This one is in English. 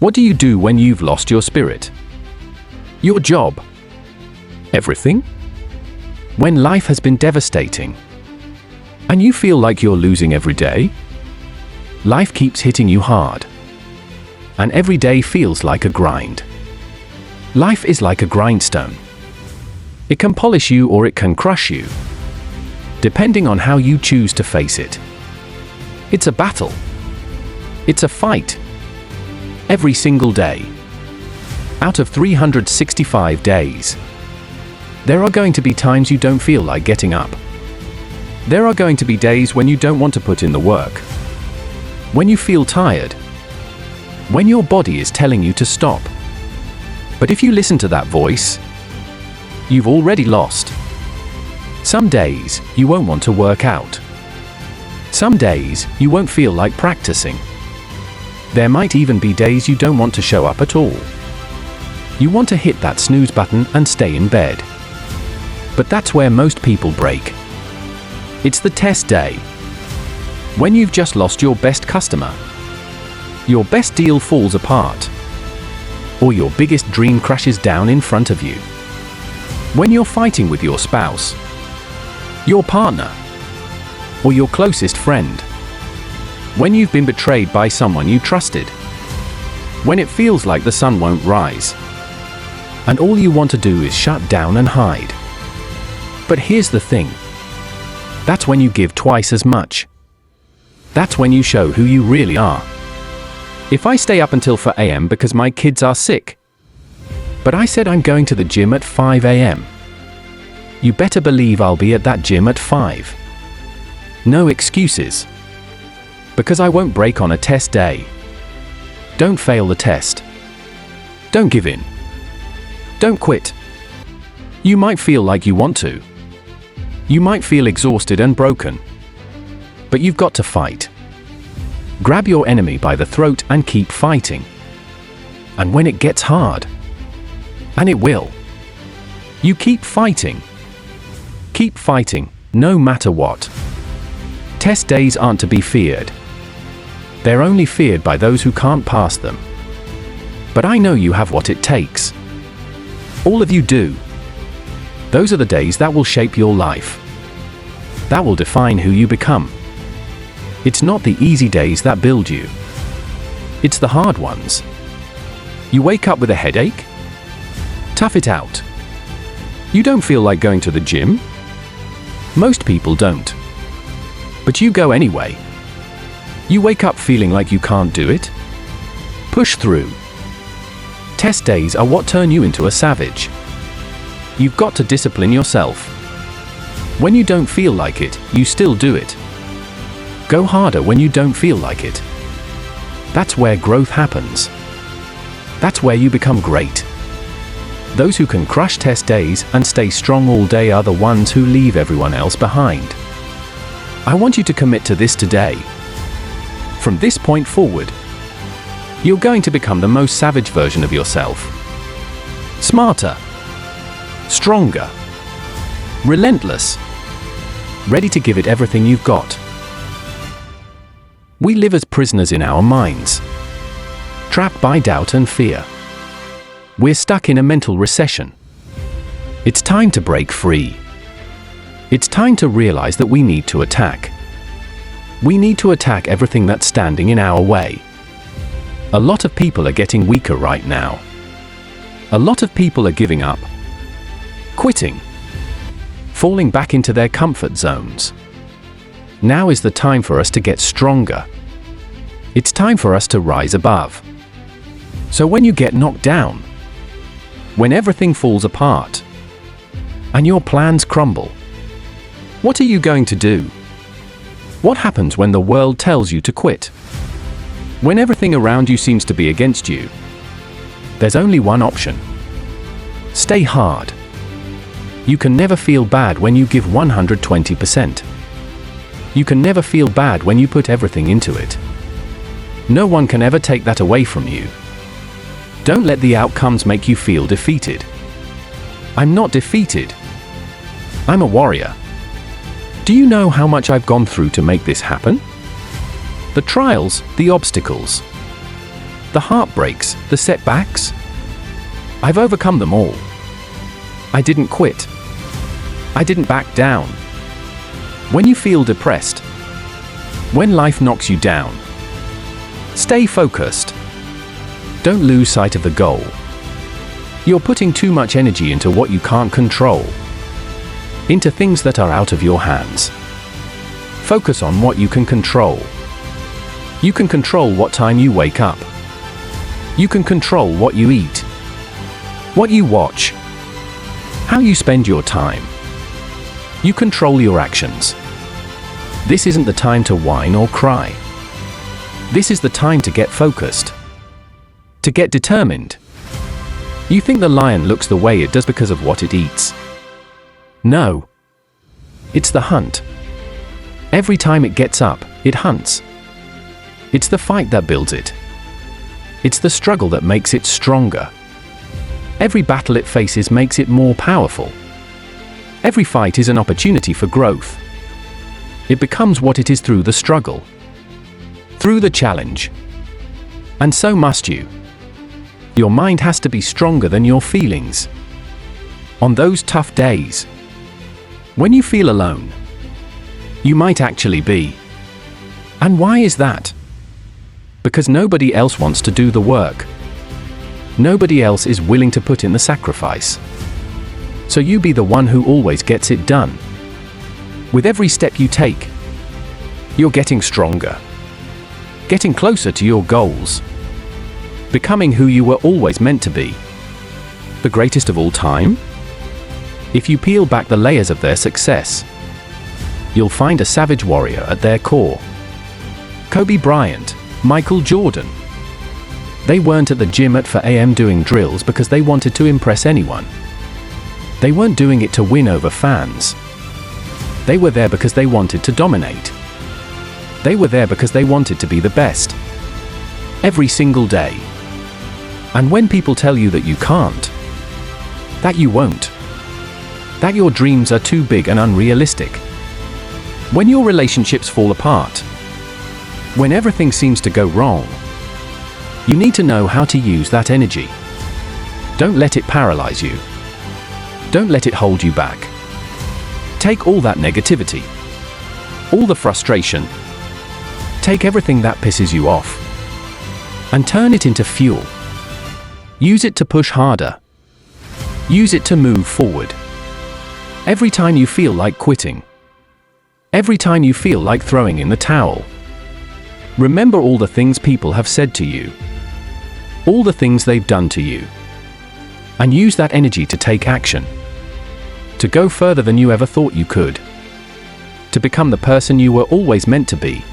What do you do when you've lost your spirit? Your job? Everything? When life has been devastating and you feel like you're losing every day? Life keeps hitting you hard, and every day feels like a grind. Life is like a grindstone. It can polish you or it can crush you, depending on how you choose to face it. It's a battle. It's a fight. Every single day. Out of 365 days, there are going to be times you don't feel like getting up. There are going to be days when you don't want to put in the work, when you feel tired, when your body is telling you to stop. But if you listen to that voice, you've already lost. Some days you won't want to work out. Some days you won't feel like practicing. There might even be days you don't want to show up at all. You want to hit that snooze button and stay in bed. But that's where most people break. It's the test day. When you've just lost your best customer, your best deal falls apart, or your biggest dream crashes down in front of you. When you're fighting with your spouse, your partner, or your closest friend. When you've been betrayed by someone you trusted. When it feels like the sun won't rise, and all you want to do is shut down and hide. But here's the thing. That's when you give twice as much. That's when you show who you really are. If I stay up until 4 a.m. because my kids are sick, but I said I'm going to the gym at 5 a.m., you better believe I'll be at that gym at 5. No excuses. Because I won't break on a test day. Don't fail the test. Don't give in. Don't quit. You might feel like you want to. You might feel exhausted and broken. But you've got to fight. Grab your enemy by the throat and keep fighting. And when it gets hard, and it will, you keep fighting. Keep fighting, no matter what. Test days aren't to be feared. They're only feared by those who can't pass them. But I know you have what it takes. All of you do. Those are the days that will shape your life. That will define who you become. It's not the easy days that build you. It's the hard ones. You wake up with a headache? Tough it out. You don't feel like going to the gym? Most people don't. But you go anyway. You wake up feeling like you can't do it? Push through. Test days are what turn you into a savage. You've got to discipline yourself. When you don't feel like it, you still do it. Go harder when you don't feel like it. That's where growth happens. That's where you become great. Those who can crush test days and stay strong all day are the ones who leave everyone else behind. I want you to commit to this today. From this point forward, you're going to become the most savage version of yourself. Smarter, stronger, relentless, ready to give it everything you've got. We live as prisoners in our minds, trapped by doubt and fear. We're stuck in a mental recession. It's time to break free. It's time to realize that we need to attack. We need to attack everything that's standing in our way. A lot of people are getting weaker right now. A lot of people are giving up, quitting, falling back into their comfort zones. Now is the time for us to get stronger. It's time for us to rise above. So when you get knocked down, when everything falls apart, and your plans crumble, what are you going to do? What happens when the world tells you to quit? When everything around you seems to be against you, there's only one option. Stay hard. You can never feel bad when you give 120%. You can never feel bad when you put everything into it. No one can ever take that away from you. Don't let the outcomes make you feel defeated. I'm not defeated. I'm a warrior. Do you know how much I've gone through to make this happen? The trials, the obstacles. the heartbreaks, the setbacks. I've overcome them all. I didn't quit. I didn't back down. When you feel depressed, when life knocks you down, stay focused. Don't lose sight of the goal. You're putting too much energy into what you can't control, into things that are out of your hands. Focus on what you can control. You can control what time you wake up. You can control what you eat, what you watch, how you spend your time. You control your actions. This isn't the time to whine or cry. This is the time to get focused, to get determined. You think the lion looks the way it does because of what it eats. No. It's the hunt. Every time it gets up, it hunts. It's the fight that builds it. It's the struggle that makes it stronger. Every battle it faces makes it more powerful. Every fight is an opportunity for growth. It becomes what it is through the struggle, through the challenge. And so must you. Your mind has to be stronger than your feelings. On those tough days, when you feel alone, you might actually be. And why is that? Because nobody else wants to do the work. Nobody else is willing to put in the sacrifice. So you be the one who always gets it done. With every step you take, you're getting stronger, getting closer to your goals, becoming who you were always meant to be. The greatest of all time? If you peel back the layers of their success, you'll find a savage warrior at their core. Kobe Bryant, Michael Jordan. They weren't at the gym at 4 a.m. doing drills because they wanted to impress anyone. They weren't doing it to win over fans. They were there because they wanted to dominate. They were there because they wanted to be the best. Every single day. And when people tell you that you can't, that you won't, that your dreams are too big and unrealistic, when your relationships fall apart, when everything seems to go wrong, you need to know how to use that energy. Don't let it paralyze you. Don't let it hold you back. Take all that negativity, all the frustration, take everything that pisses you off, and turn it into fuel. Use it to push harder. Use it to move forward. Every time you feel like quitting, every time you feel like throwing in the towel, remember all the things people have said to you, all the things they've done to you, and use that energy to take action, to go further than you ever thought you could, to become the person you were always meant to be.